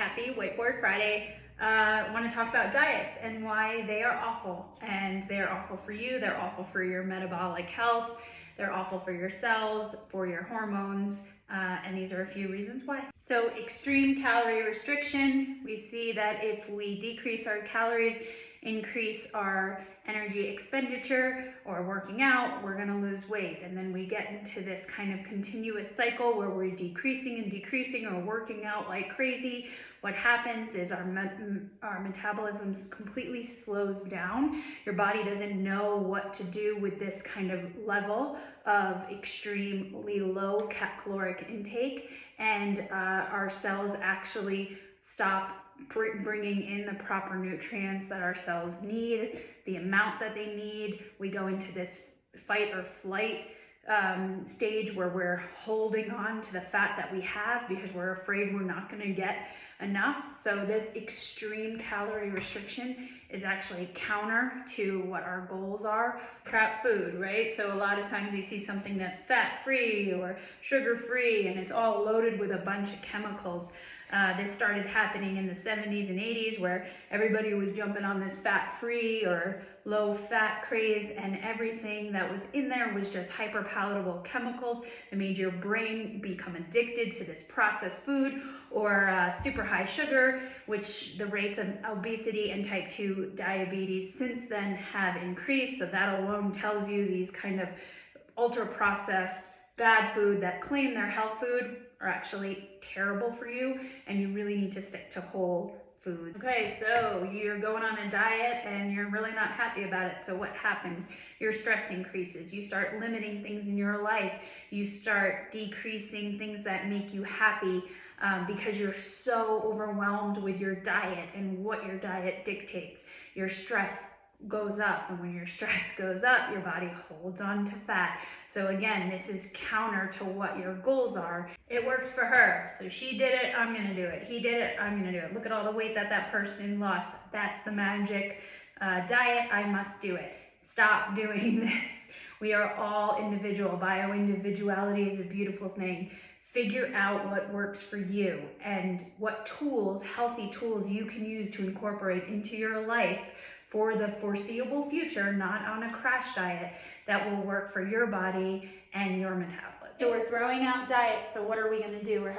happy Whiteboard Friday. I want to talk about diets and why they are awful. And they're awful for you, they're awful for your metabolic health, they're awful for your cells, for your hormones, and these are a few reasons why. So extreme calorie restriction, we see that if we decrease our calories, increase our energy expenditure or working out, we're going to lose weight. And then we get into this kind of continuous cycle where we're decreasing and decreasing or working out like crazy. What happens is our metabolism completely slows down. Your body doesn't know what to do with this kind of level of extremely low caloric intake, and our cells actually stop bringing in the proper nutrients that our cells need, the amount that they need. We go into this fight or flight stage where we're holding on to the fat that we have because we're afraid we're not going to get enough. So this extreme calorie restriction is actually counter to what our goals are. Trap food, right? So a lot of times you see something that's fat-free or sugar-free and it's all loaded with a bunch of chemicals. This started happening in the 70s and 80s where everybody was jumping on this fat-free or low-fat craze, and everything that was in there was just hyper-palatable chemicals that made your brain become addicted to this processed food or super high sugar, which the rates of obesity and type 2 diabetes since then have increased. So that alone tells you these kind of ultra-processed bad food that claim they're health food are actually terrible for you, and you really need to stick to whole food. Okay, so you're going on a diet and you're really not happy about it. So what happens? Your stress increases. You start limiting things in your life. You start decreasing things that make you happy because you're so overwhelmed with your diet and what your diet dictates. Your stress goes up, and when your stress goes up, your body holds on to fat. So again, this is counter to what your goals are. It works for her, so she did it, I'm gonna do it. He did it, I'm gonna do it. Look at all the weight that person lost. That's the magic diet, I must do it. Stop doing this. We are all individual. Bio-individuality is a beautiful thing. Figure out what works for you and what tools, healthy tools, you can use to incorporate into your life for the foreseeable future, not on a crash diet, that will work for your body and your metabolism. So we're throwing out diets, so what are we gonna do?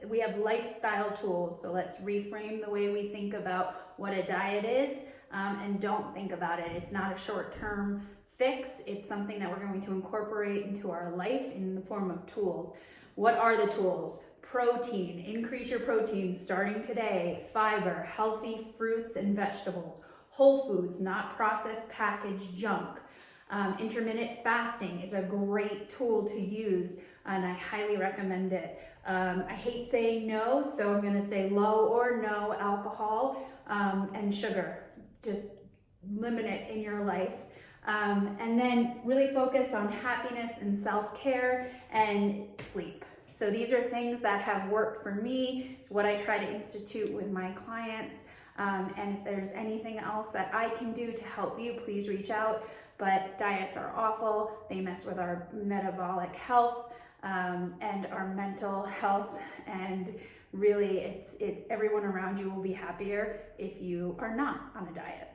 We have lifestyle tools, so let's reframe the way we think about what a diet is, and don't think about it. It's not a short-term fix, it's something that we're going to incorporate into our life in the form of tools. What are the tools? Protein, increase your protein starting today. Fiber, healthy fruits and vegetables. Whole foods, not processed packaged junk. Intermittent fasting is a great tool to use, and I highly recommend it. I hate saying no, so I'm gonna say low or no alcohol and sugar. Just limit it in your life. And then really focus on happiness and self-care and sleep. So these are things that have worked for me. It's what I try to institute with my clients. And if there's anything else that I can do to help you, please reach out. But diets are awful. They mess with our metabolic health and our mental health. And really, everyone around you will be happier if you are not on a diet.